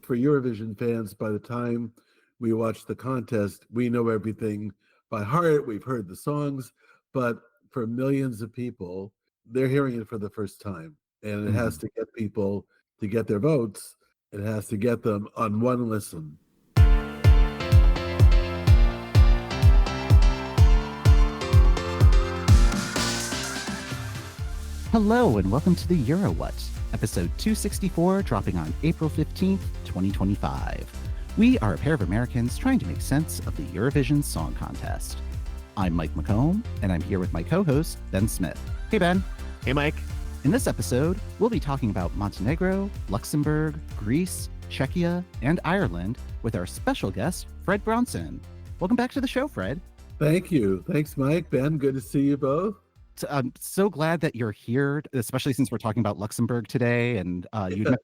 For Eurovision fans, by the time we watch the contest, we know everything by heart. We've heard the songs, but for millions of people, they're hearing it for the first time. And it has to get people to get their votes. It has to get them on one listen. Hello and welcome to the Euro What, episode 264, dropping on April 15th, 2025. We are a pair of Americans trying to make sense of the Eurovision Song Contest. I'm Mike McComb, and I'm here with my co-host, Ben Smith. Hey, Ben. Hey, Mike. In this episode, we'll be talking about Montenegro, Luxembourg, Greece, Czechia, and Ireland with our special guest, Fred Bronson. Welcome back to the show, Fred. Thank you. Thanks, Mike. Ben, good to see you both. I'm so glad that you're here, especially since we're talking about Luxembourg today, and you had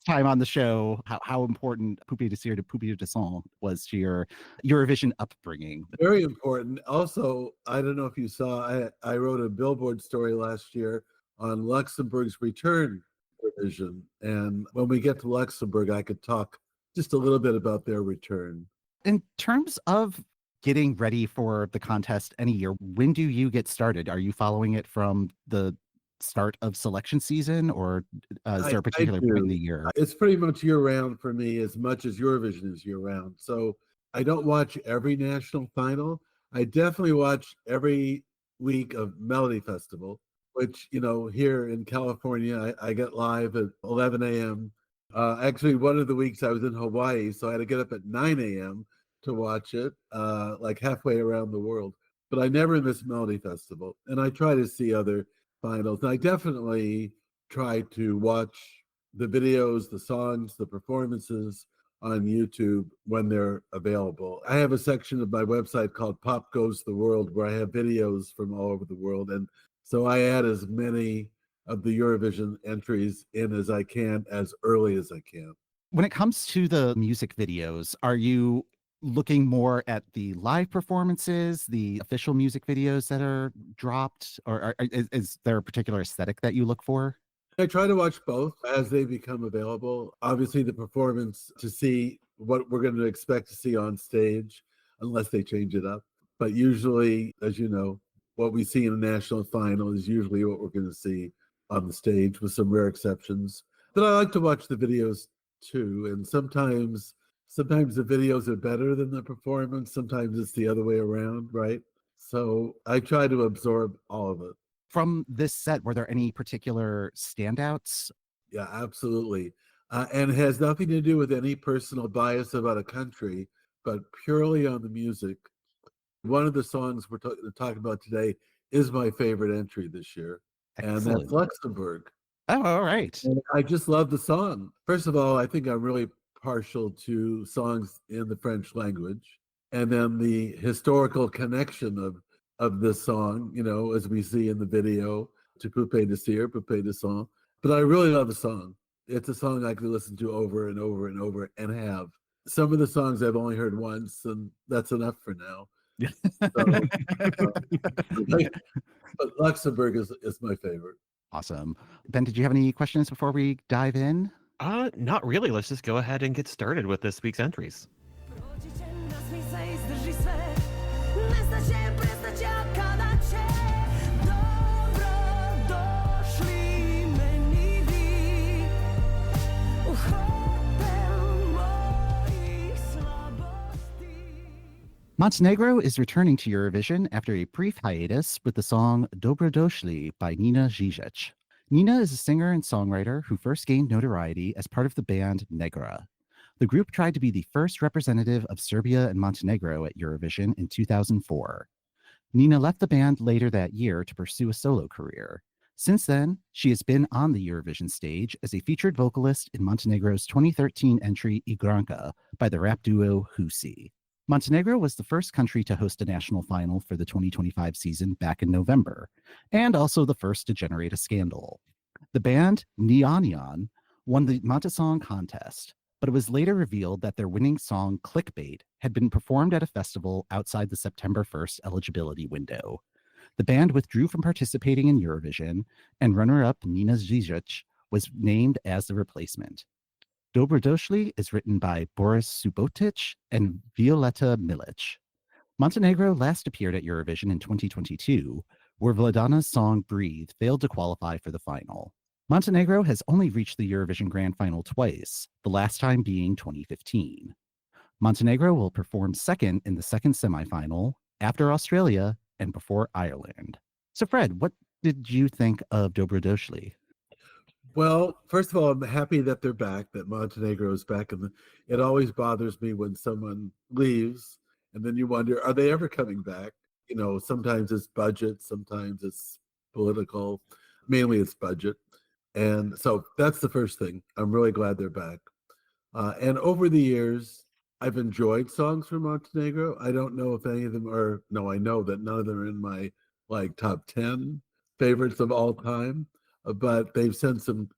time on the show how important Poupée to Poupée de Son was to your Eurovision upbringing. Very important. Also, I don't know if you saw, I wrote a Billboard story last year on Luxembourg's return Eurovision, and when we get to Luxembourg, I could talk just a little bit about their return. In terms of getting ready for the contest any year, when do you get started? Are you following it from the start of selection season, or is there a particular point in the year? It's pretty much year-round for me, as much as Eurovision is year-round. So I don't watch every national final. I definitely watch every week of Melody Festival, which, you know, here in California, I get live at 11 a.m. Actually, one of the weeks I was in Hawaii, so I had to get up at 9 a.m. to watch it, like halfway around the world. But I never miss Melody Festival, and I try to see other finals. And I definitely try to watch the videos, the songs, the performances on YouTube when they're available. I have a section of my website called Pop Goes the World, where I have videos from all over the world. And so I add as many of the Eurovision entries in as I can, as early as I can. When it comes to the music videos, are you looking more at the live performances, the official music videos that are dropped, or is there a particular aesthetic that you look for? I try to watch both as they become available. Obviously, the performance to see what we're going to expect to see on stage, unless they change it up. But usually, as you know, what we see in a national final is usually what we're going to see on the stage, with some rare exceptions. But I like to watch the videos too, and sometimes the videos are better than the performance. Sometimes it's the other way around, right? So I try to absorb all of it. From this set, were there any particular standouts? Yeah, absolutely. And it has nothing to do with any personal bias about a country, but purely on the music. One of the songs we're talking about today is my favorite entry this year. Excellent. And that's Luxembourg. Oh, all right. And I just love the song. First of all, I think I'm really partial to songs in the French language, and then the historical connection of this song, you know, as we see in the video, to Poupée de Cire, Poupée de Son. But I really love the song. It's a song I could listen to over and over and over and have. Some of the songs I've only heard once, and that's enough for now. But Luxembourg is my favorite. Awesome. Ben, did you have any questions before we dive in? Not really. Let's just go ahead and get started with this week's entries. Montenegro is returning to Eurovision after a brief hiatus with the song Dobrodošli by Nina Žižić. Nina is a singer and songwriter who first gained notoriety as part of the band Negra. The group tried to be the first representative of Serbia and Montenegro at Eurovision in 2004. Nina left the band later that year to pursue a solo career. Since then, she has been on the Eurovision stage as a featured vocalist in Montenegro's 2013 entry Igranka by the rap duo Husi. Montenegro was the first country to host a national final for the 2025 season back in November, and also the first to generate a scandal. The band Neon won the Monte Song contest, but it was later revealed that their winning song Clickbait had been performed at a festival outside the September 1st eligibility window. The band withdrew from participating in Eurovision, and runner-up Nina Žižić was named as the replacement. Dobrodošli is written by Boris Subotic and Violeta Milic. Montenegro last appeared at Eurovision in 2022, where Vladana's song Breathe failed to qualify for the final. Montenegro has only reached the Eurovision Grand Final twice, the last time being 2015. Montenegro will perform second in the second semifinal, after Australia, and before Ireland. So Fred, what did you think of Dobrodošli? Well, first of all, I'm happy that they're back, that Montenegro is back. And it always bothers me when someone leaves and then you wonder, are they ever coming back? You know, sometimes it's budget, sometimes it's political, mainly it's budget. And so that's the first thing. I'm really glad they're back. And over the years, I've enjoyed songs from Montenegro. I don't know if any of them are, no, I know that none of them are in my like top 10 favorites of all time, but they've sent some,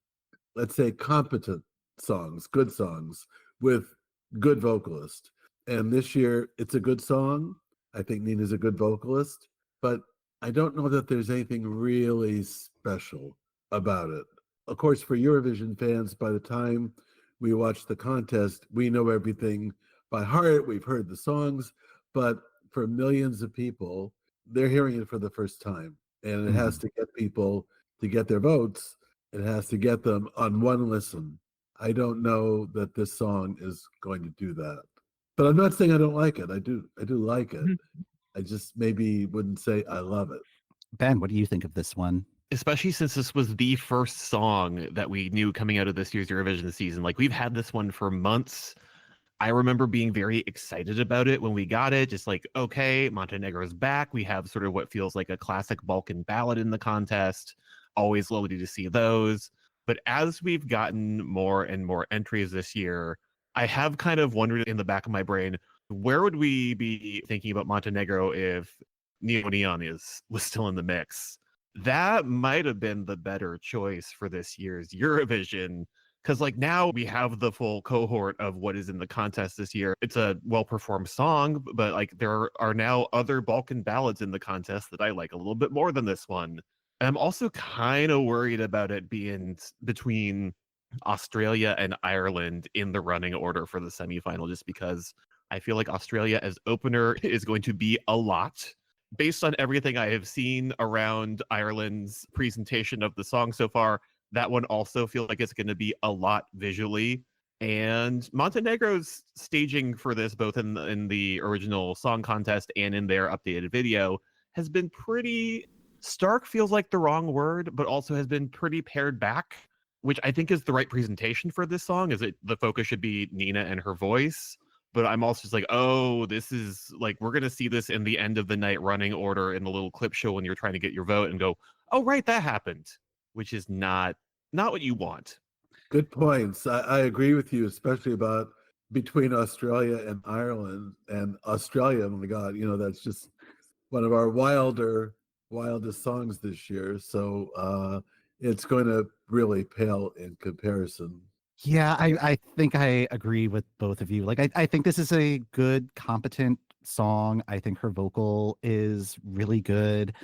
let's say, competent songs, good songs with good vocalists. And this year, it's a good song. I think Nina's a good vocalist, but I don't know that there's anything really special about it. Of course, for Eurovision fans, by the time we watch the contest, we know everything by heart. We've heard the songs, but for millions of people, they're hearing it for the first time. And it has to get people to get their votes. It has to get them on one listen. I don't know that this song is going to do that. But I'm not saying I don't like it. I do like it. I just maybe wouldn't say I love it. Ben, what do you think of this one? Especially since this was the first song that we knew coming out of this year's Eurovision season. Like, we've had this one for months. I remember being very excited about it when we got it. Just like, okay, Montenegro's back. We have sort of what feels like a classic Balkan ballad in the contest. Always lovely to see those. But as we've gotten more and more entries this year, I have kind of wondered in the back of my brain, where would we be thinking about Montenegro if Neon was still in the mix? That might have been the better choice for this year's Eurovision, because like now we have the full cohort of what is in the contest this year. It's a well-performed song, but like there are now other Balkan ballads in the contest that I like a little bit more than this one. And I'm also kind of worried about it being between Australia and Ireland in the running order for the semifinal, just because I feel like Australia as opener is going to be a lot. Based on everything I have seen around Ireland's presentation of the song so far, that one also feels like it's going to be a lot visually. And Montenegro's staging for this, both in the original song contest and in their updated video, has been pretty stark, feels like the wrong word, but also has been pretty pared back, which I think is the right presentation for this song. Is it the focus should be Nina and her voice? But I'm also just like, oh, this is like, we're going to see this in the end of the night running order in the little clip show when you're trying to get your vote and go, oh, right, that happened, which is not what you want. Good points. I agree with you, especially about between Australia and Ireland. And Australia, oh my God, you know, that's just one of our wildest songs this year. So it's going to really pale in comparison. Yeah, I think I agree with both of you. Like, I think this is a good, competent song. I think her vocal is really good.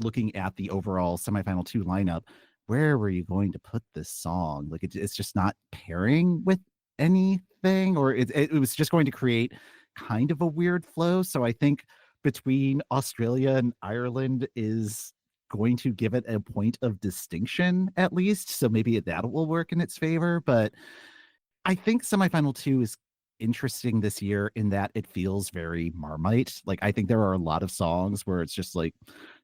Looking at the overall semifinal 2 lineup, where were you going to put this song? Like, it's just not pairing with anything, or it was just going to create kind of a weird flow. So I think between Australia and Ireland is going to give it a point of distinction at least, so maybe that will work in its favor. But I think semifinal 2 is interesting this year in that it feels very Marmite. Like, I think there are a lot of songs where it's just like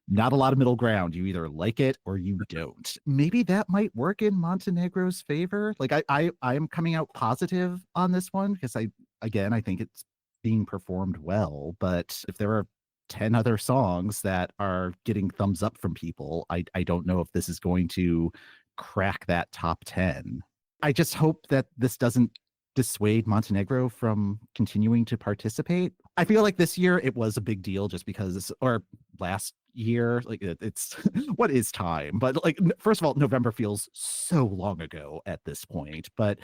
not a lot of middle ground. You either like it or you don't. Maybe that might work in Montenegro's favor. Like, I am coming out positive on this one because I think it's being performed well. But if there are 10 other songs that are getting thumbs up from people, I don't know if this is going to crack that top 10. I just hope that this doesn't dissuade Montenegro from continuing to participate. I feel like this year it was a big deal just because, or last year, like it's what is time? But like, first of all, November feels so long ago at this point, but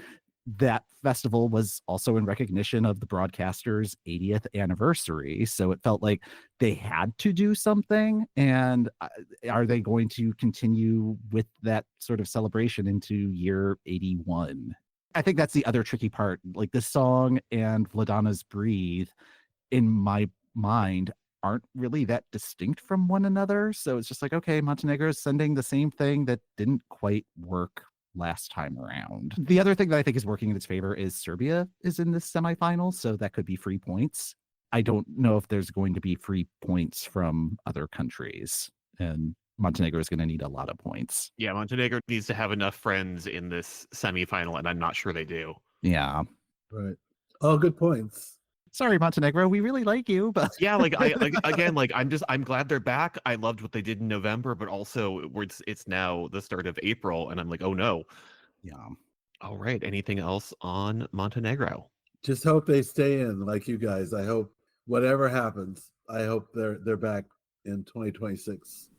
that festival was also in recognition of the broadcaster's 80th anniversary. So it felt like they had to do something. And are they going to continue with that sort of celebration into year 81? I think that's the other tricky part. Like this song and Vladana's Breathe, in my mind, aren't really that distinct from one another. So it's just like, okay, Montenegro is sending the same thing that didn't quite work last time around. The other thing that I think is working in its favor is Serbia is in this semifinal, so that could be free points. I don't know if there's going to be free points from other countries, and Montenegro is going to need a lot of points. Yeah, Montenegro needs to have enough friends in this semifinal, and I'm not sure they do. Yeah. Right. Oh, good points. Sorry, Montenegro, we really like you, but Yeah, I'm glad they're back. I loved what they did in November, but also it's now the start of April, and I'm like, oh no. yeah. All right. Anything else on Montenegro? Just hope they stay in, like you guys. I hope whatever happens, I hope they're back in 2026.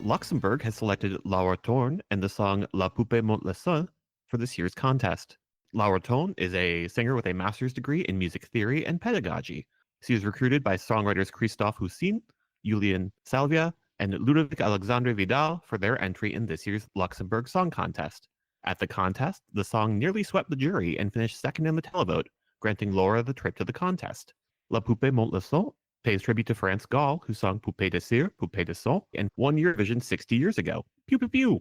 Luxembourg has selected Laura Thorn and the song La Poupée monte le son for this year's contest. Laura Thorn is a singer with a master's degree in music theory and pedagogy. She was recruited by songwriters Christophe Houssin, Julian Salvia, and Ludovic Alexandre Vidal for their entry in this year's Luxembourg Song Contest. At the contest, the song nearly swept the jury and finished second in the televote, granting Laura the trip to the contest. La Poupée monte le son pays tribute to France Gall, who sung Poupée de cire, Poupée de son, and won Eurovision 60 years ago. Pew, pew, pew.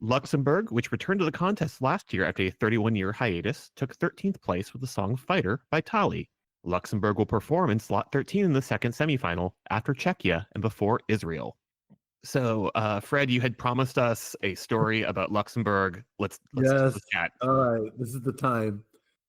Luxembourg, which returned to the contest last year after a 31-year hiatus, took 13th place with the song Fighter by Tali. Luxembourg will perform in slot 13 in the second semifinal after Czechia and before Israel. So, Fred, you had promised us a story about Luxembourg. Let's chat. All right, this is the time.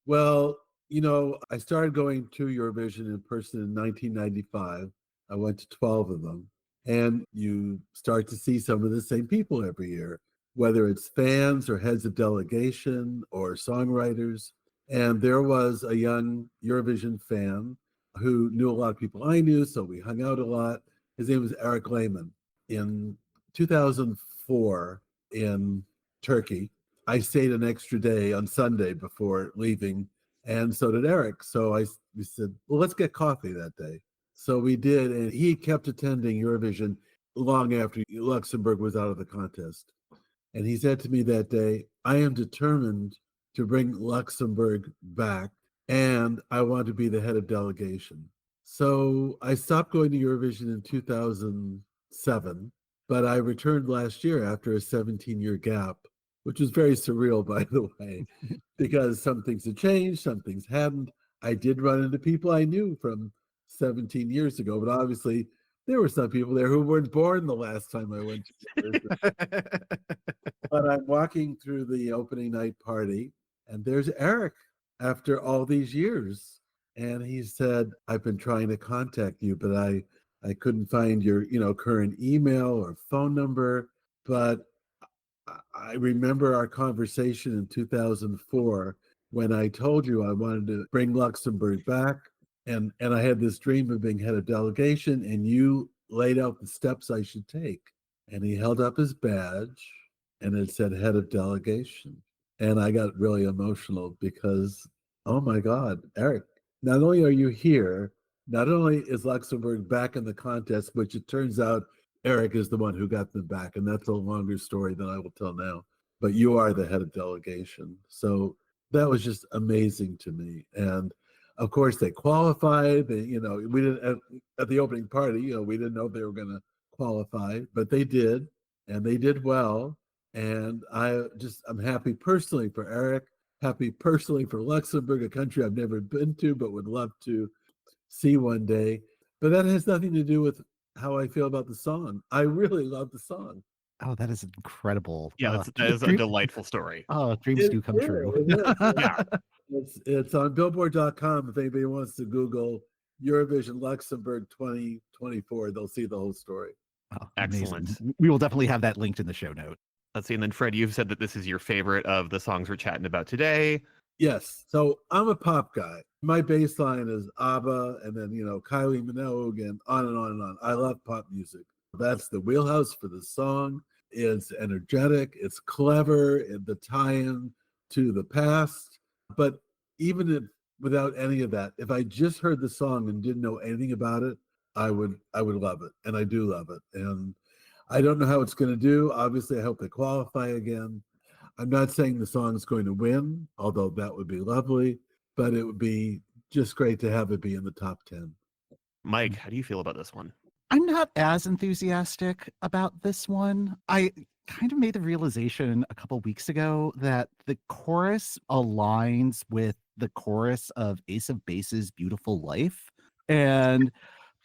Well, I started going to Eurovision in person in 1995. I went to 12 of them. And you start to see some of the same people every year, whether it's fans or heads of delegation or songwriters. And there was a young Eurovision fan who knew a lot of people I knew, so we hung out a lot. His name was Eric Lehman. In 2004 in Turkey, I stayed an extra day on Sunday before leaving, and so did Eric. So we said, well, let's get coffee that day. So we did, and he kept attending Eurovision long after Luxembourg was out of the contest. And he said to me that day, I am determined to bring Luxembourg back, and I want to be the head of delegation. So I stopped going to Eurovision in 2007, but I returned last year after a 17-year gap, which was very surreal, by the way, because some things had changed, some things hadn't. I did run into people I knew from 17 years ago, but obviously there were some people there who weren't born the last time I went to Eurovision. But I'm walking through the opening night party, and there's Eric after all these years. And he said, I've been trying to contact you, but I couldn't find your, current email or phone number. But I remember our conversation in 2004 when I told you I wanted to bring Luxembourg back. And I had this dream of being head of delegation, and you laid out the steps I should take. And he held up his badge, and it said head of delegation. And I got really emotional because, oh my God, Eric, not only are you here, not only is Luxembourg back in the contest, which it turns out Eric is the one who got them back. And that's a longer story than I will tell now, but you are the head of delegation. So that was just amazing to me. And of course they qualified. We didn't at the opening party, we didn't know if they were going to qualify, but they did, and they did well. And I'm happy personally for Eric, happy personally for Luxembourg, a country I've never been to, but would love to see one day. But that has nothing to do with how I feel about the song. I really love the song. Oh, that is incredible. Yeah, that is a delightful story. Oh, dreams do come true. Yeah. It's on Billboard.com. If anybody wants to Google Eurovision Luxembourg 2024, they'll see the whole story. Oh, excellent. Amazing. We will definitely have that linked in the show note. Let's see. And then, Fred, you've said that this is your favorite of the songs we're chatting about today. Yes. So I'm a pop guy. My bass line is ABBA, and then, Kylie Minogue, and on and on and on. I love pop music. That's the wheelhouse for the song. It's energetic. It's clever. The tie-in to the past. But even if without any of that, if I just heard the song and didn't know anything about it, I would love it, and I do love it. And I don't know how it's going to do. Obviously, I hope they qualify again. I'm not saying the song is going to win, although that would be lovely, but it would be just great to have it be in the top 10. Mike, how do you feel about this one? I'm not as enthusiastic about this one. I kind of made the realization a couple weeks ago that the chorus aligns with the chorus of Ace of Base's Beautiful Life. And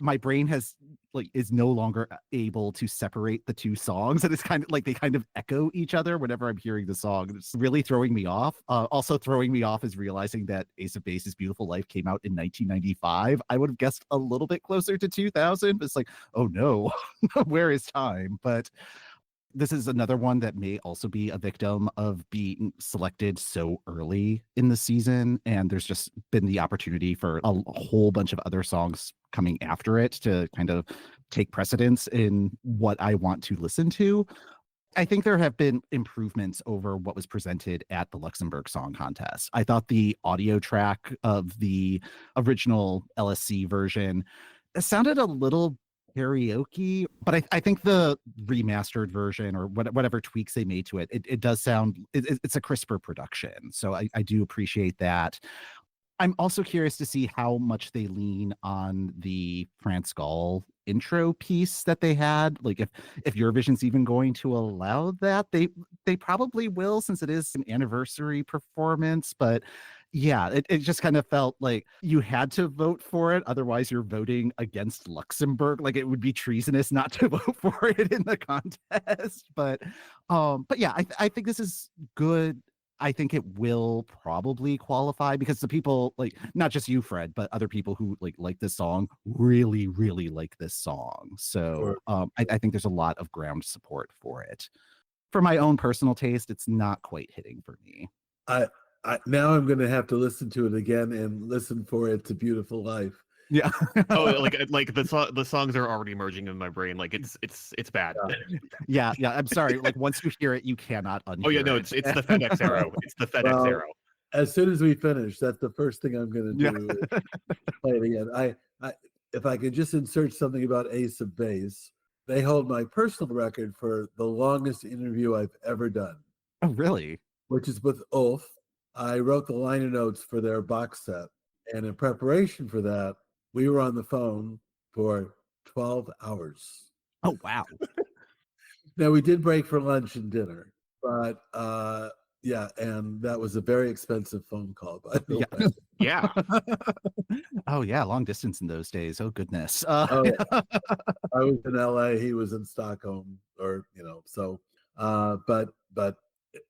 my brain is no longer able to separate the two songs, and it's kind of like they kind of echo each other whenever I'm hearing the song. It's really throwing me off. Also throwing me off is realizing that Ace of Base's Beautiful Life came out in 1995. I would have guessed a little bit closer to 2000, but it's like, oh no, where is time? But this is another one that may also be a victim of being selected so early in the season. And there's just been the opportunity for a whole bunch of other songs coming after it to kind of take precedence in what I want to listen to. I think there have been improvements over what was presented at the Luxembourg Song Contest. I thought the audio track of the original LSC version sounded a little karaoke, but I think the remastered version or whatever tweaks they made to it does sound, it's a crisper production. So I do appreciate that. I'm also curious to see how much they lean on the France Gall intro piece that they had. Like if Eurovision's even going to allow that, they probably will, since it is an anniversary performance. But yeah, it just kind of felt like you had to vote for it. Otherwise, you're voting against Luxembourg. Like it would be treasonous not to vote for it in the contest. But yeah, I think this is good. I think it will probably qualify because the people, like, not just you, Fred, but other people who like this song really, really like this song. So I think there's a lot of ground support for it. For my own personal taste, it's not quite hitting for me. Now I'm going to have to listen to it again and listen for It's a Beautiful Life. Yeah. Oh, like the songs are already merging in my brain. Like it's bad. Yeah. I'm sorry. Like once you hear it, you cannot unhear. Oh yeah, no, it's the FedEx arrow. It's the FedEx arrow. As soon as we finish, that's the first thing I'm going to do. Is play it again. I if I could just insert something about Ace of Base, they hold my personal record for the longest interview I've ever done. Oh, really? Which is with Ulf. I wrote the liner notes for their box set, and in preparation for that, we were on the phone for 12 hours. Oh, wow. Now, we did break for lunch and dinner, but yeah, and that was a very expensive phone call, by the way. Yeah. Oh, yeah, long distance in those days. Oh, goodness. Oh, yeah. I was in LA, he was in Stockholm, or, so, but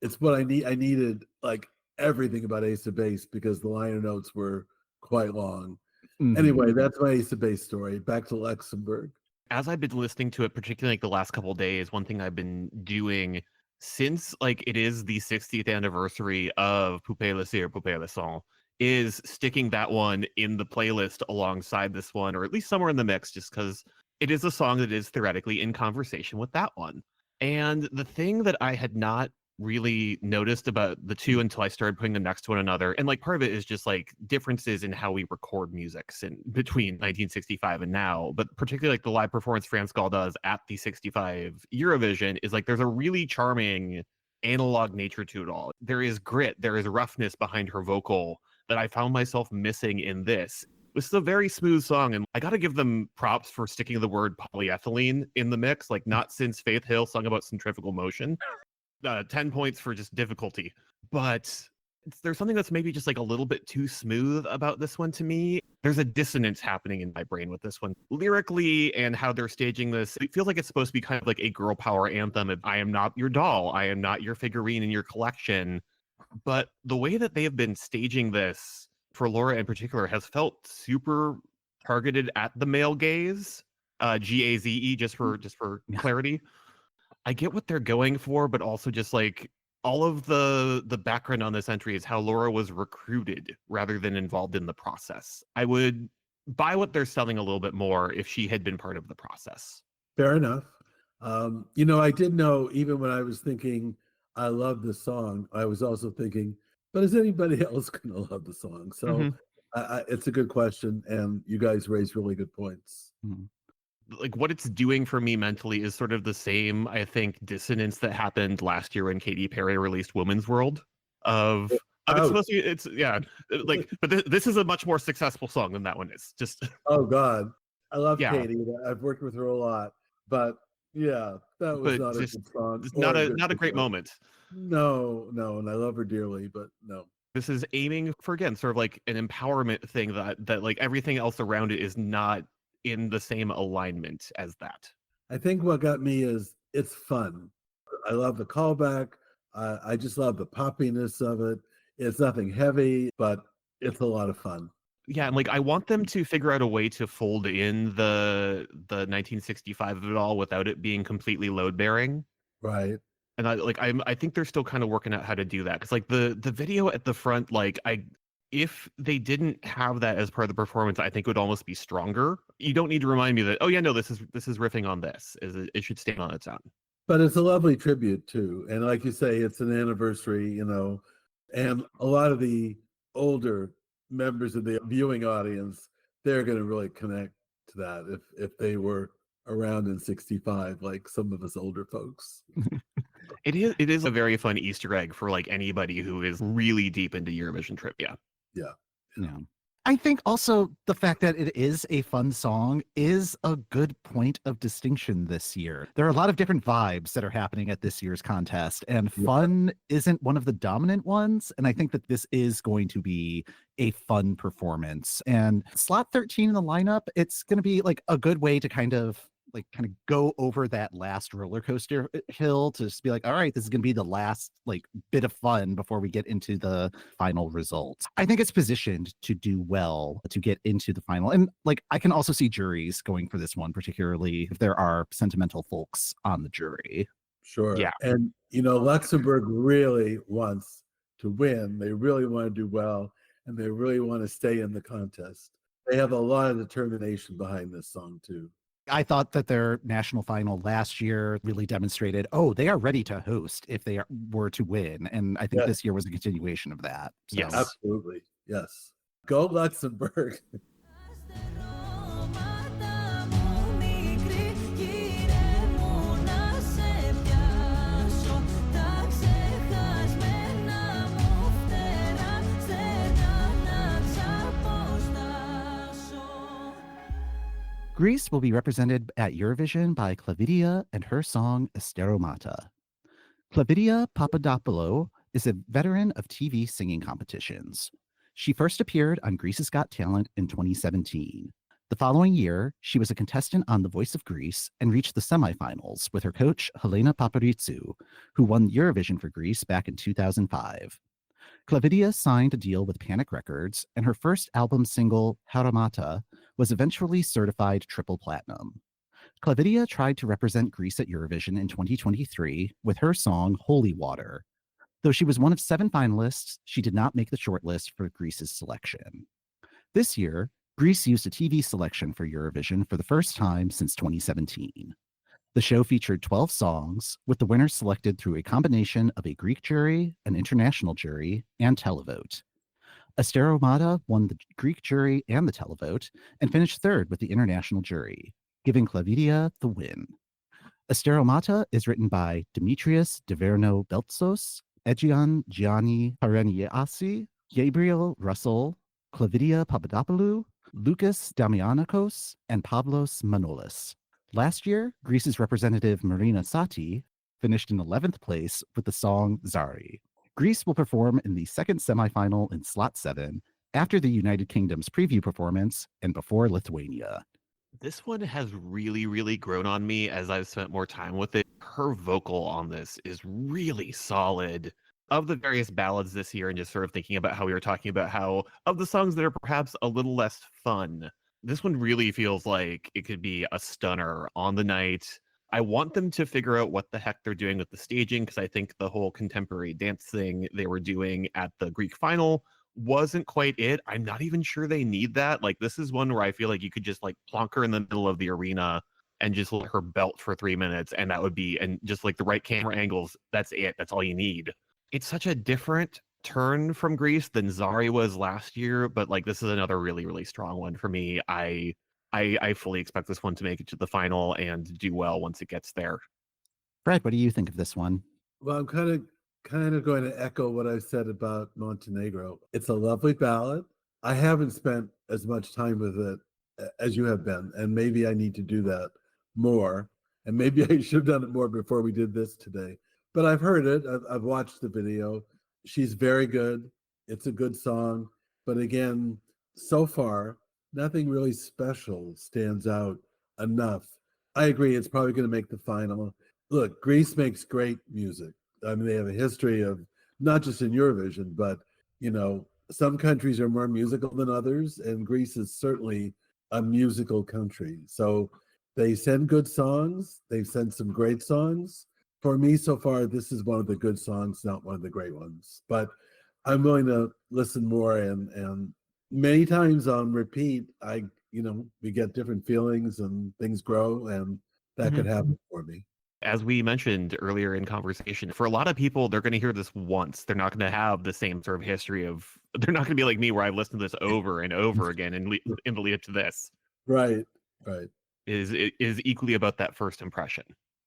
it's what I need. I needed like everything about Ace of Base because the liner notes were quite long. Mm-hmm. Anyway, that's my Ace of Base story. Back to Luxembourg. As I've been listening to it, particularly like the last couple of days, one thing I've been doing since like it is the 60th anniversary of Poupée le Cire, Poupée le Sang, is sticking that one in the playlist alongside this one, or at least somewhere in the mix, just because it is a song that is theoretically in conversation with that one. And the thing that I had not really noticed about the two until I started putting them next to one another, and like part of it is just like differences in how we record music between 1965 and now, but particularly like the live performance France Gall does at the 65 Eurovision is like there's a really charming analog nature to it all. There is grit, there is roughness behind her vocal that I found myself missing in this. This is a very smooth song, and I gotta give them props for sticking the word polyethylene in the mix, like not since Faith Hill sung about centrifugal motion. 10 points for just difficulty. But there's something that's maybe just like a little bit too smooth about this one to me. There's a dissonance happening in my brain with this one. Lyrically and how they're staging this, it feels like it's supposed to be kind of like a girl power anthem. I am not your doll. I am not your figurine in your collection. But the way that they have been staging this for Laura in particular has felt super targeted at the male gaze. Gaze, just for clarity. I get what they're going for, but also just like all of the background on this entry is how Laura was recruited rather than involved in the process. I would buy what they're selling a little bit more if she had been part of the process. Fair enough. I did know, even when I was thinking I love this song, I was also thinking But is anybody else going to love the song? So it's a good question, and you guys raise really good points. Like what it's doing for me mentally is sort of the same, I think, dissonance that happened last year when Katy Perry released Woman's World. It's supposed to be, it's like, but this is a much more successful song than that one is. Just oh God, I love Katy. I've worked with her a lot, but yeah, that was not a good song. Not a great moment. No, and I love her dearly, but no. This is aiming for, again, sort of like an empowerment thing that like everything else around it is not in the same alignment as that. I think what got me is it's fun. I love the callback. I just love the poppiness of it. It's nothing heavy, but it's a lot of fun. Yeah, and like I want them to figure out a way to fold in the 1965 of it all without it being completely load bearing. Right. And I think they're still kind of working out how to do that, because like the video at the front, like if they didn't have that as part of the performance, I think it would almost be stronger. You don't need to remind me that, oh yeah, no, this is riffing on this. It should stand on its own. But it's a lovely tribute too, and like you say, it's an anniversary, and a lot of the older members of the viewing audience, they're going to really connect to that if they were around in 65, like some of us older folks. It is a very fun Easter egg for like anybody who is really deep into Eurovision trivia. Yeah. I think also the fact that it is a fun song is a good point of distinction this year. There are a lot of different vibes that are happening at this year's contest, and fun isn't one of the dominant ones. And I think that this is going to be a fun performance. And slot 13 in the lineup, it's going to be like a good way to kind of go over that last roller coaster hill, to just be like, all right, this is going to be the last like bit of fun before we get into the final results. I think it's positioned to do well to get into the final. And like, I can also see juries going for this one, particularly if there are sentimental folks on the jury. Sure. Yeah. And, Luxembourg really wants to win. They really want to do well, and they really want to stay in the contest. They have a lot of determination behind this song too. I thought that their national final last year really demonstrated, they are ready to host if they were to win. And I think this year was a continuation of that. So. Yes, absolutely. Yes. Go Luxembourg. Greece will be represented at Eurovision by Klavdia and her song Asteromata. Klavdia Papadopoulou is a veteran of TV singing competitions. She first appeared on Greece's Got Talent in 2017. The following year, she was a contestant on The Voice of Greece and reached the semifinals with her coach Helena Paparizou, who won Eurovision for Greece back in 2005. Klavdia signed a deal with Panic Records, and her first album single, Asteromata, was eventually certified triple platinum. Klavdia tried to represent Greece at Eurovision in 2023 with her song Holy Water. Though she was one of 7 finalists, she did not make the shortlist for Greece's selection. This year, Greece used a TV selection for Eurovision for the first time since 2017. The show featured 12 songs, with the winners selected through a combination of a Greek jury, an international jury, and televote. Asteromata won the Greek jury and the televote, and finished third with the international jury, giving Klavdia the win. Asteromata is written by Demetrius Deverno Beltsos, Egion Gianni Pareniasi, Gabriel Russell, Klavdia Papadopoulou, Lucas Damianakos, and Pavlos Manolis. Last year, Greece's representative Marina Sati finished in 11th place with the song Zari. Greece will perform in the second semifinal in slot 7 after the United Kingdom's preview performance and before Lithuania. This one has really, really grown on me as I've spent more time with it. Her vocal on this is really solid. Of the various ballads this year, and just sort of thinking about how we were talking about how of the songs that are perhaps a little less fun, this one really feels like it could be a stunner on the night. I want them to figure out what the heck they're doing with the staging, because I think the whole contemporary dance thing they were doing at the Greek final wasn't quite it. I'm not even sure they need that. Like, this is one where I feel like you could just like plonk her in the middle of the arena and just let her belt for 3 minutes, and that would be, and just like the right camera angles, that's it. That's all you need. It's such a different turn from Greece than Zari was last year, but like this is another really, really strong one for me. I fully expect this one to make it to the final and do well once it gets there. Fred, what do you think of this one? Well, I'm kind of going to echo what I said about Montenegro. It's a lovely ballad. I haven't spent as much time with it as you have been, and maybe I need to do that more. And maybe I should have done it more before we did this today. But I've heard it. I've watched the video. She's very good. It's a good song. But again, so far, nothing really special stands out enough. I agree. It's probably going to make the final. Look, Greece makes great music. I mean, they have a history of not just in Eurovision, but, you know, some countries are more musical than others, and Greece is certainly a musical country. So they send good songs. They've sent some great songs. For me, so far, this is one of the good songs, not one of the great ones. But I'm willing to listen more, and many times on repeat, we get different feelings and things grow, and that could happen for me. As we mentioned earlier in conversation, for a lot of people, they're going to hear this once. They're not going to have the same sort of history of, they're not going to be like me where I listen to this over and over again in the lead up to this. Right. It is equally about that first impression.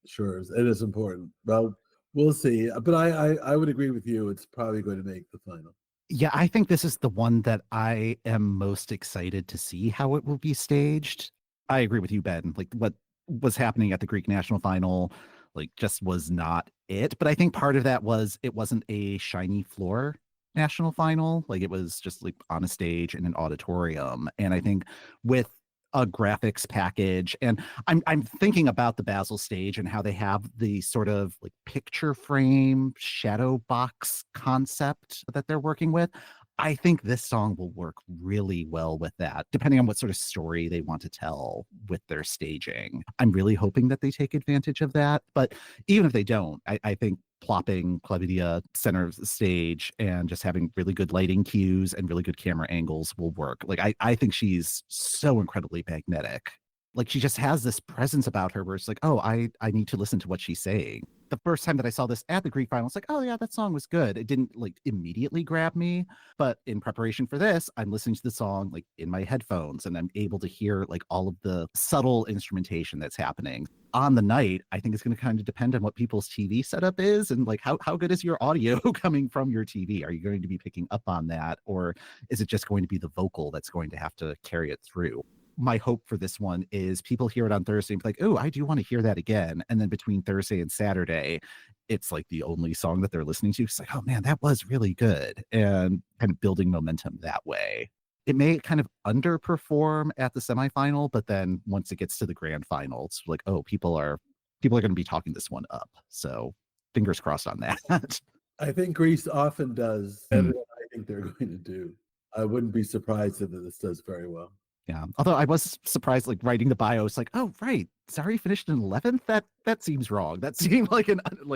Sure, it is important. Well, we'll see. But I would agree with you. It's probably going to make the final. Yeah, I think this is the one that I am most excited to see how it will be staged. I agree with you, Ben. Like what was happening at the Greek national final, like just was not it. But I think part of that was it wasn't a shiny floor national final. Like it was just like on a stage in an auditorium. And I think with a graphics package, and I'm thinking about the Basel stage and how they have the sort of like picture frame shadow box concept that they're working with. I think this song will work really well with that, depending on what sort of story they want to tell with their staging. I'm really hoping that they take advantage of that. But even if they don't, I think plopping Klavdia center of the stage and just having really good lighting cues and really good camera angles will work. Like I think she's so incredibly magnetic. Like she just has this presence about her where it's like, oh, I need to listen to what she's saying. The first time that I saw this at the Greek final, it's like, oh yeah, that song was good. It didn't like immediately grab me, but in preparation for this, I'm listening to the song like in my headphones and I'm able to hear like all of the subtle instrumentation that's happening. On the night, I think it's going to kind of depend on what people's TV setup is and like how good is your audio coming from your TV? Are you going to be picking up on that, or is it just going to be the vocal that's going to have to carry it through? My hope for this one is people hear it on Thursday and be like, oh, I do want to hear that again. And then between Thursday and Saturday, it's like the only song that they're listening to. It's like, oh man, that was really good. And kind of building momentum that way. It may kind of underperform at the semifinal, but then once it gets to the grand final, it's like, oh, people are going to be talking this one up. So fingers crossed on that. I think Greece often does better than I think they're going to do. I wouldn't be surprised if this does very well. Yeah. Although I was surprised, like writing the bio, it's like, oh, right. Zari finished in 11th. That seems wrong. That seemed like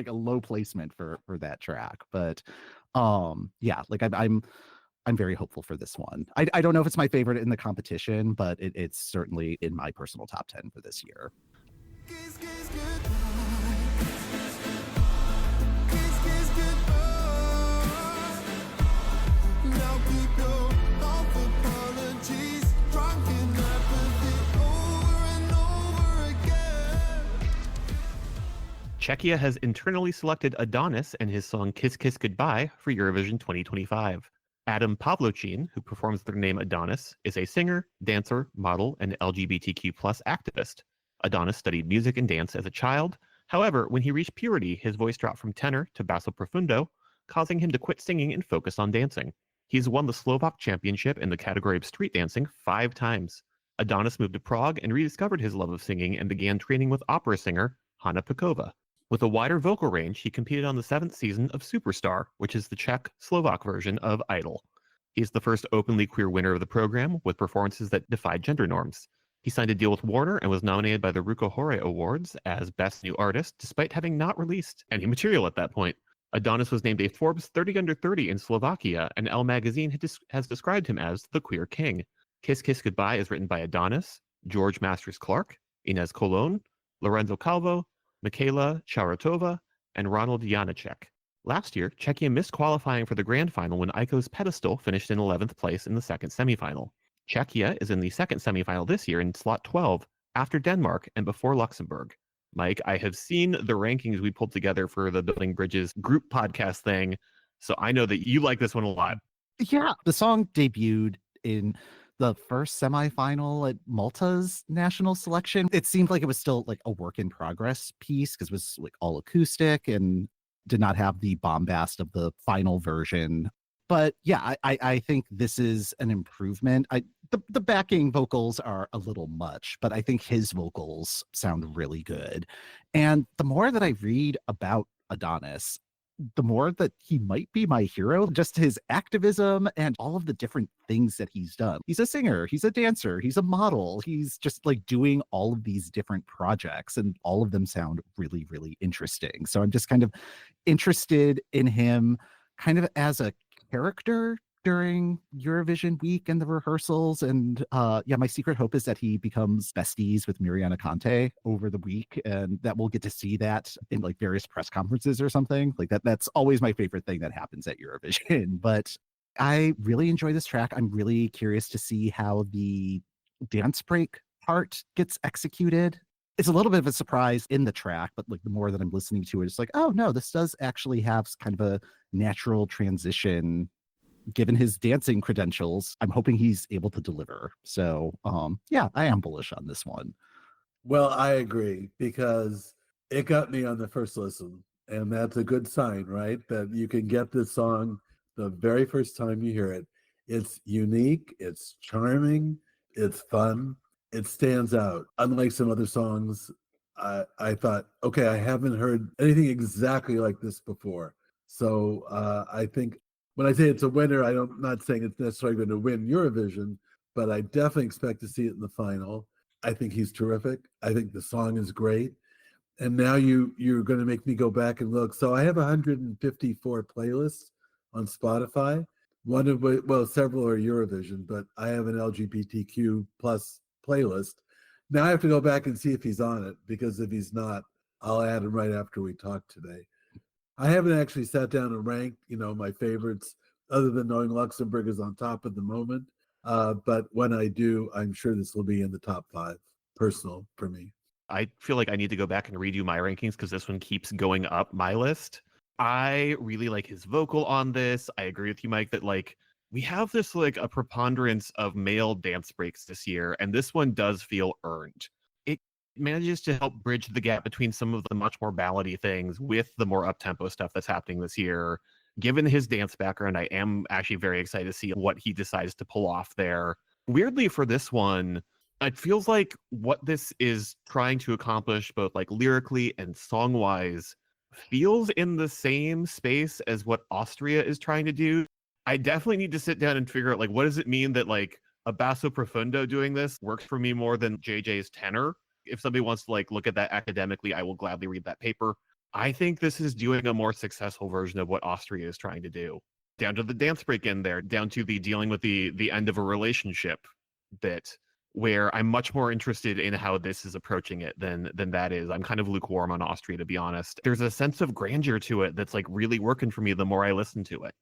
a low placement for that track. But yeah, like I'm very hopeful for this one. I don't know if it's my favorite in the competition, but it's certainly in my personal top 10 for this year. Czechia has internally selected ADONXS and his song Kiss Kiss Goodbye for Eurovision 2025. Adam Pavlochin, who performs their name ADONXS, is a singer, dancer, model, and LGBTQ+ activist. ADONXS studied music and dance as a child. However, when he reached puberty, his voice dropped from tenor to basso profundo, causing him to quit singing and focus on dancing. He's won the Slovak championship in the category of street dancing 5 times. ADONXS moved to Prague and rediscovered his love of singing and began training with opera singer Hanna Pekova. With a wider vocal range, he competed on the 7th season of Superstar, which is the Czech-Slovak version of Idol. He's the first openly queer winner of the program, with performances that defied gender norms. He signed a deal with Warner and was nominated by the Rukohore Awards as Best New Artist, despite having not released any material at that point. ADONXS was named a Forbes 30 Under 30 in Slovakia, and Elle magazine has described him as the queer king. Kiss Kiss Goodbye is written by ADONXS, George Masters Clark, Inez Colon, Lorenzo Calvo, Michaela Charatova, and Ronald Janacek. Last year, Czechia missed qualifying for the grand final when Aiko's Pedestal finished in 11th place in the second semifinal. Czechia is in the second semifinal this year in slot 12, after Denmark and before Luxembourg. Mike, I have seen the rankings we pulled together for the Building Bridges group podcast thing, so I know that you like this one a lot. Yeah, the song debuted in the first semifinal at Malta's national selection. It seemed like it was still like a work in progress piece because it was like all acoustic and did not have the bombast of the final version. But yeah, I think this is an improvement. The backing vocals are a little much, but I think his vocals sound really good. And the more that I read about ADONXS, the more that he might be my hero, just his activism and all of the different things that he's done. He's a singer, he's a dancer, he's a model, he's just like doing all of these different projects, and all of them sound really, really interesting. So I'm just kind of interested in him kind of as a character during Eurovision week and the rehearsals. And yeah, my secret hope is that he becomes besties with Mariana Conte over the week, and that we'll get to see that in like various press conferences or something like that. That's always my favorite thing that happens at Eurovision. But I really enjoy this track. I'm really curious to see how the dance break part gets executed. It's a little bit of a surprise in the track, but like the more that I'm listening to it, it's like, oh no, this does actually have kind of a natural transition. Given his dancing credentials, I'm hoping he's able to deliver. So yeah, I am bullish on this one. Well, I agree, because it got me on the first listen, and that's a good sign, right? That you can get this song the very first time you hear it. It's unique, it's charming, it's fun, it stands out. Unlike some other songs, I thought, okay, I haven't heard anything exactly like this before. So I think when I say it's a winner, I'm not saying it's necessarily going to win Eurovision, but I definitely expect to see it in the final. I think he's terrific. I think the song is great. And now you're going to make me go back and look. So I have 154 playlists on Spotify. One of which, well, several are Eurovision, but I have an LGBTQ plus playlist. Now I have to go back and see if he's on it, because if he's not, I'll add him right after we talk today. I haven't actually sat down and ranked, my favorites, other than knowing Luxembourg is on top at the moment. But when I do, I'm sure this will be in the top 5, personal for me. I feel like I need to go back and redo my rankings because this one keeps going up my list. I really like his vocal on this. I agree with you, Mike, that like we have this like a preponderance of male dance breaks this year, and this one does feel earned. It manages to help bridge the gap between some of the much more ballady things with the more up-tempo stuff that's happening this year. Given his dance background, I am actually very excited to see what he decides to pull off there. Weirdly, for this one, it feels like what this is trying to accomplish, both like lyrically and song-wise, feels in the same space as what Austria is trying to do. I definitely need to sit down and figure out, like, what does it mean that like a basso profundo doing this works for me more than JJ's tenor? If somebody wants to like look at that academically, I will gladly read that paper. I think this is doing a more successful version of what Austria is trying to do. Down to the dance break in there, down to the dealing with the end of a relationship bit, where I'm much more interested in how this is approaching it than that is. I'm kind of lukewarm on Austria, to be honest. There's a sense of grandeur to it that's like really working for me the more I listen to it.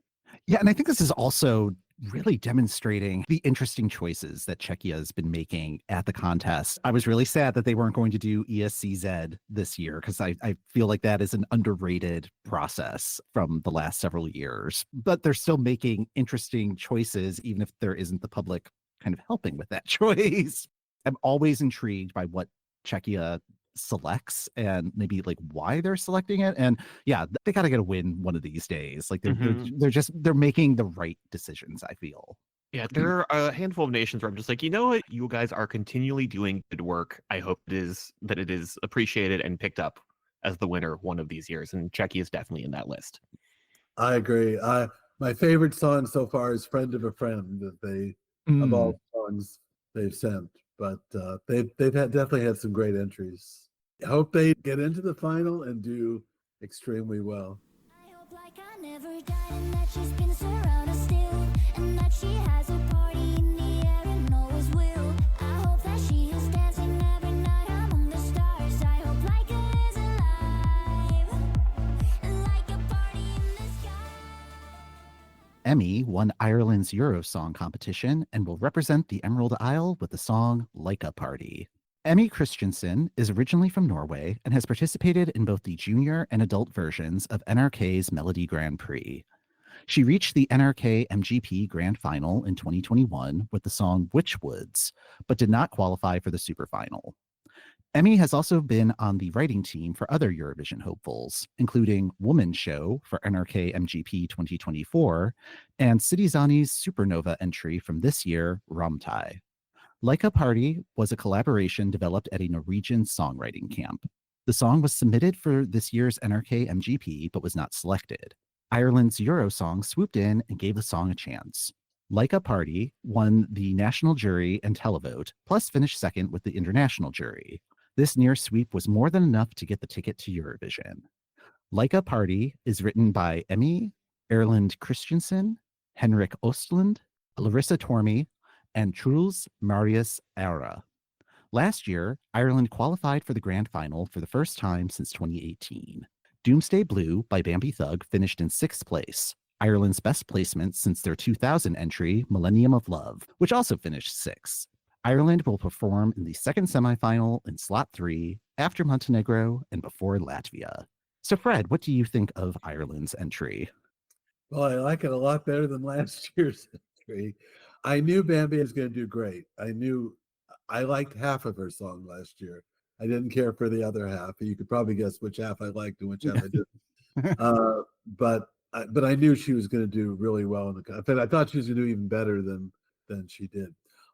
Yeah, and I think this is also really demonstrating the interesting choices that Czechia has been making at the contest. I was really sad that they weren't going to do ESCZ this year, because I feel like that is an underrated process from the last several years. But they're still making interesting choices, even if there isn't the public kind of helping with that choice. I'm always intrigued by what Czechia selects and maybe like why they're selecting it. And yeah, they got to get a win one of these days. Like they're making the right decisions, I feel. Yeah, there are a handful of nations where I'm just like, you know what, you guys are continually doing good work. I hope it is appreciated and picked up as the winner one of these years, and Czechia is definitely in that list. I agree. My favorite song so far is "Friend of a Friend," that they of all the songs they've sent, but they've definitely had some great entries. I hope they get into the final and do extremely well. I hope like I never died, and that she's been surrounded still, and that she has a party in the air and always will. I hope that she is dancing every night among the stars. I hope Laika is alive, like a party in EMMY won Ireland's Eurosong competition and will represent the Emerald Isle with the song Laika Party. EMMY Christensen is originally from Norway and has participated in both the junior and adult versions of NRK's Melody Grand Prix. She reached the NRK MGP Grand Final in 2021 with the song Witchwoods, but did not qualify for the Super Final. EMMY has also been on the writing team for other Eurovision hopefuls, including Woman Show for NRK MGP 2024 and Citizen's Supernova entry from this year, Romtai. Laika Party was a collaboration developed at a Norwegian songwriting camp. The song was submitted for this year's NRK MGP, but was not selected. Ireland's Eurosong swooped in and gave the song a chance. Laika Party won the national jury and televote, plus finished second with the international jury. This near sweep was more than enough to get the ticket to Eurovision. Laika Party is written by EMMY, Erlend Christensen, Henrik Ostlund, Larissa Tormi, and Truls Marius Aura. Last year, Ireland qualified for the grand final for the first time since 2018. Doomsday Blue by Bambi Thug finished in 6th place, Ireland's best placement since their 2000 entry, Millennium of Love, which also finished 6th. Ireland will perform in the second semifinal in slot 3 after Montenegro and before Latvia. So Fred, what do you think of Ireland's entry? Well, I like it a lot better than last year's entry. I knew Bambi was going to do great. I liked half of her song last year. I didn't care for the other half. You could probably guess which half I liked and which half I didn't. But I knew she was going to do really well in the. In fact, I thought she was going to do even better than she did.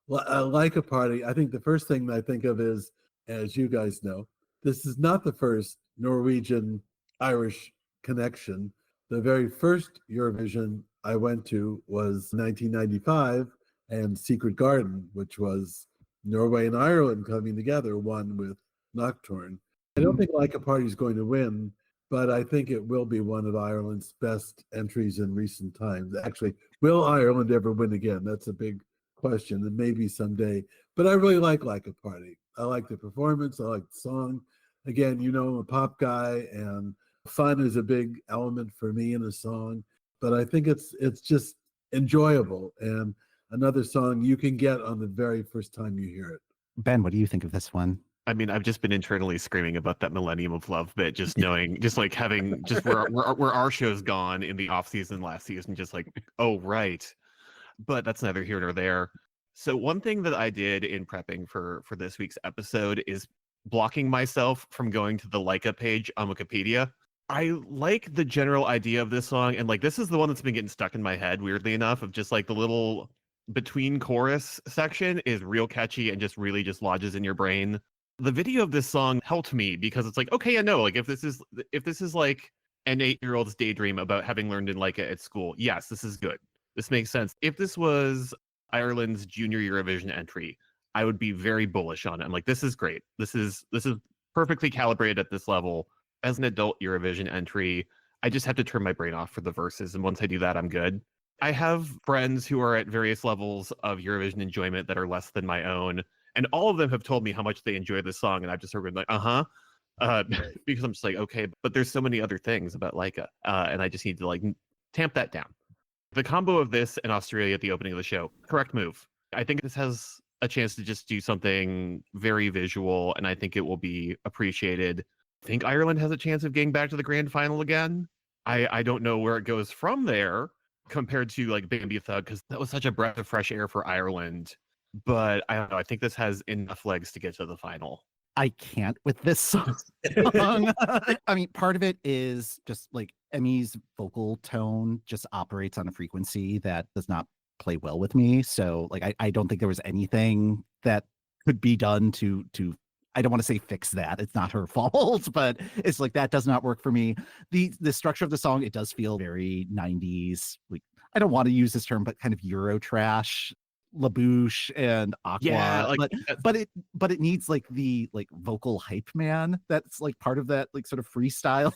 Laika Party. I think the first thing that I think of is, as you guys know, this is not the first Norwegian-Irish connection. The very first Eurovision I went to was 1995 and Secret Garden, which was Norway and Ireland coming together, one with Nocturne. I don't think Laika Party is going to win, but I think it will be one of Ireland's best entries in recent times. Actually, will Ireland ever win again? That's a big question, and maybe someday. But I really like Laika Party. I like the performance. I like the song. Again, you know, I'm a pop guy, and fun is a big element for me in a song. But I think it's just enjoyable, and another song you can get on the very first time you hear it. Ben, what do you think of this one? I mean, I've just been internally screaming about that Millennium of Love bit, just knowing, just like having, just where our show's gone in the off season last season, just like, oh, right. But that's neither here nor there. So one thing that I did in prepping for this week's episode is blocking myself from going to the Laika page on Wikipedia. I like the general idea of this song, and like this is the one that's been getting stuck in my head, weirdly enough, of just like the little between chorus section is real catchy and just really just lodges in your brain. The video of this song helped me because it's like, okay, I know, like if this is like an 8-year-old's daydream about having learned in Laika at school, yes, this is good. This makes sense. If this was Ireland's junior Eurovision entry, I would be very bullish on it. I'm like, this is great. This is perfectly calibrated at this level. As an adult Eurovision entry, I just have to turn my brain off for the verses, and once I do that, I'm good. I have friends who are at various levels of Eurovision enjoyment that are less than my own, and all of them have told me how much they enjoy this song, and I've just sort of been like, because I'm just like, okay, but there's so many other things about Laika, and I just need to like tamp that down. The combo of this and Australia at the opening of the show, correct move. I think this has a chance to just do something very visual, and I think it will be appreciated. I think Ireland has a chance of getting back to the grand final again. I don't know where it goes from there compared to like Bambi Thug, because that was such a breath of fresh air for Ireland. But I don't know. I think this has enough legs to get to the final. I can't with this song. I mean, part of it is just like Emmy's vocal tone just operates on a frequency that does not play well with me. So like, I don't think there was anything that could be done to I don't want to say fix that. It's not her fault, but it's like that does not work for me. The structure of the song, it does feel very 90s. Like I don't want to use this term, but kind of Euro trash, La Bouche and Aqua. Yeah, like, but it needs like the like vocal hype man that's like part of that like sort of freestyle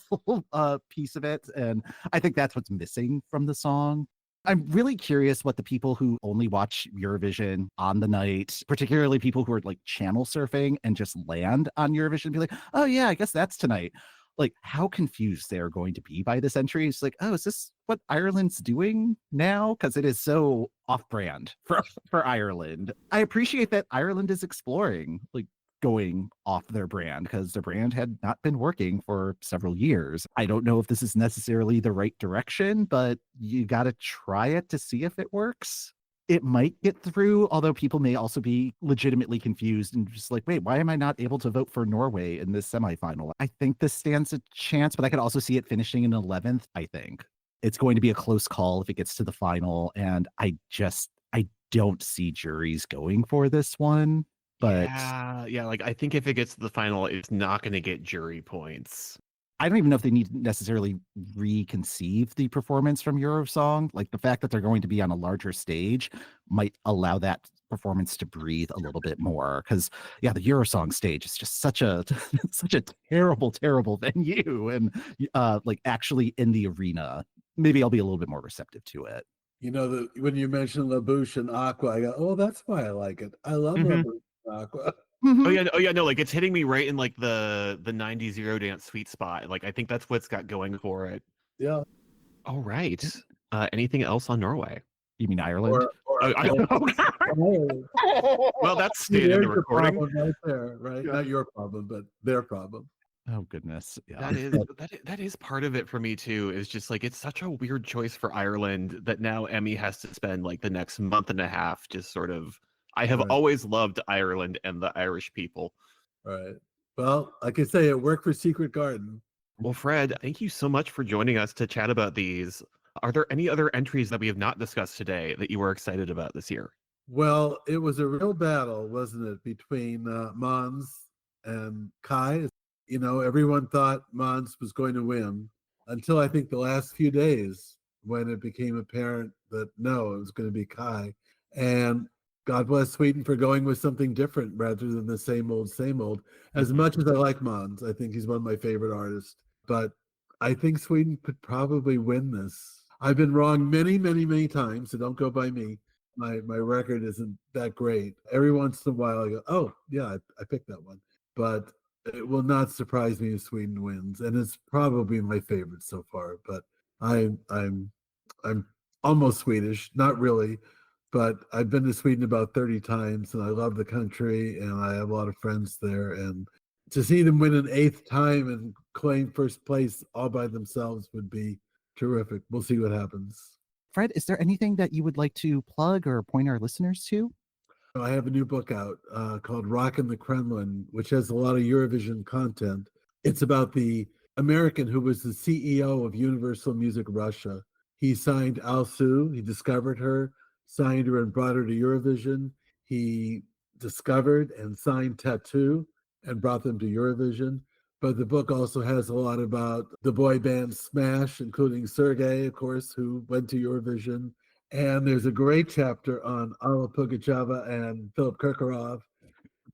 piece of it. And I think that's what's missing from the song. I'm really curious what the people who only watch Eurovision on the night, particularly people who are like channel surfing and just land on Eurovision and be like, oh yeah, I guess that's tonight. like how confused they're going to be by this entry. It's like, oh, is this what Ireland's doing now? Because it is so off-brand for Ireland. I appreciate that Ireland is exploring like going off their brand, because their brand had not been working for several years. I don't know if this is necessarily the right direction, but you got to try it to see if it works. It might get through, although people may also be legitimately confused and just like, wait, why am I not able to vote for Norway in this semifinal? I think this stands a chance, but I could also see it finishing in 11th. I think it's going to be a close call if it gets to the final. And I don't see juries going for this one. But yeah, like I think if it gets to the final, it's not going to get jury points. I don't even know if they need to necessarily reconceive the performance from Eurosong. Like the fact that they're going to be on a larger stage might allow that performance to breathe a little bit more. Because yeah, the Eurosong stage is just such a terrible venue, and like actually in the arena, maybe I'll be a little bit more receptive to it. You know, when you mentioned La Bouche and Aqua, I go, oh, that's why I like it. I love La Bouche and Aqua. Oh yeah, no, like it's hitting me right in like the 90s Eurodance sweet spot. Like I think that's what's got going for it. Yeah. All right. Anything else on Norway? You mean Ireland? Well, that's stayed in the recording. Right there, right? Yeah. Not your problem, but their problem. Oh goodness, yeah. That is part of it for me too. Is just like it's such a weird choice for Ireland that now EMMY has to spend like the next month and a half just sort of. I have always loved Ireland and the Irish people. Right. Well, like I say, it worked for Secret Garden. Well, Fred, thank you so much for joining us to chat about these. Are there any other entries that we have not discussed today that you were excited about this year? Well, it was a real battle, wasn't it, between Mons and Kai? You know, everyone thought Mons was going to win until I think the last few days when it became apparent that no, it was going to be Kai. And God bless Sweden for going with something different rather than the same old, same old. As much as I like Mons, I think he's one of my favorite artists. But I think Sweden could probably win this. I've been wrong many, many, many times, so don't go by me. My record isn't that great. Every once in a while I go, oh, yeah, I picked that one. But it will not surprise me if Sweden wins. And it's probably my favorite so far. But I'm almost Swedish, not really. But I've been to Sweden about 30 times, and I love the country, and I have a lot of friends there. And to see them win an 8th time and claim first place all by themselves would be terrific. We'll see what happens. Fred, is there anything that you would like to plug or point our listeners to? I have a new book out called Rockin the Kremlin, which has a lot of Eurovision content. It's about the American who was the CEO of Universal Music Russia. He signed Alsu, he discovered her, signed her and brought her to Eurovision. He discovered and signed Tattoo and brought them to Eurovision. But the book also has a lot about the boy band Smash, including Sergei, of course, who went to Eurovision. And there's a great chapter on Alla Pugacheva and Philip Kirkorov. Of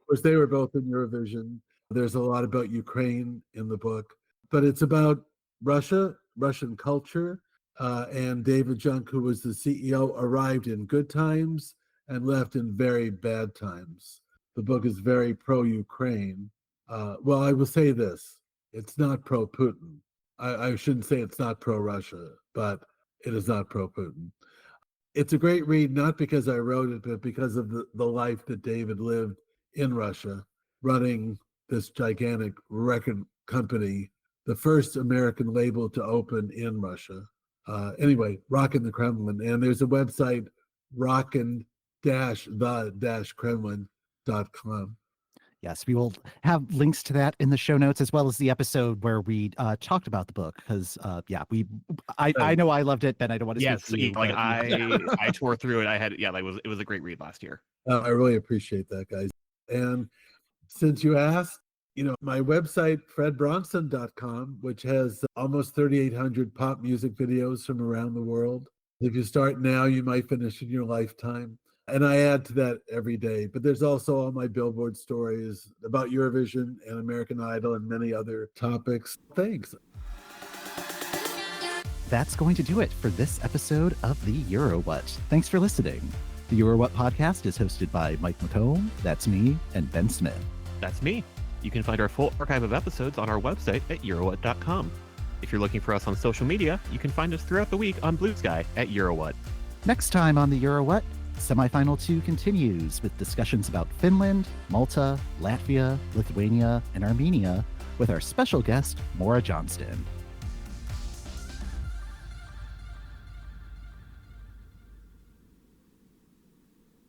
course, they were both in Eurovision. There's a lot about Ukraine in the book. But it's about Russia, Russian culture, and David Junk, who was the CEO, arrived in good times and left in very bad times. The book is very pro-Ukraine. Well, I will say this. It's not pro-Putin. I shouldn't say it's not pro-Russia, but it is not pro-Putin. It's a great read, not because I wrote it, but because of the life that David lived in Russia, running this gigantic record company, the first American label to open in Russia. Anyway, Rockin the Kremlin. And there's a website, rockin-the-kremlin.com. Yes, we will have links to that in the show notes, as well as the episode where we talked about the book. Because I know I loved it, Ben. I don't want to speak for you. Like I tore through it. It was a great read last year. I really appreciate that, guys. And since you asked, my website, fredbronson.com, which has almost 3,800 pop music videos from around the world. If you start now, you might finish in your lifetime. And I add to that every day. But there's also all my Billboard stories about Eurovision and American Idol and many other topics. Thanks. That's going to do it for this episode of the Euro What. Thanks for listening. The Euro What podcast is hosted by Mike McComb, that's me, and Ben Smith. That's me. You can find our full archive of episodes on our website at Eurowhat.com. If you're looking for us on social media, you can find us throughout the week on Blue Sky at Eurowhat. Next time on the Euro What, Semifinal 2 continues with discussions about Finland, Malta, Latvia, Lithuania, and Armenia with our special guest, Maura Johnston.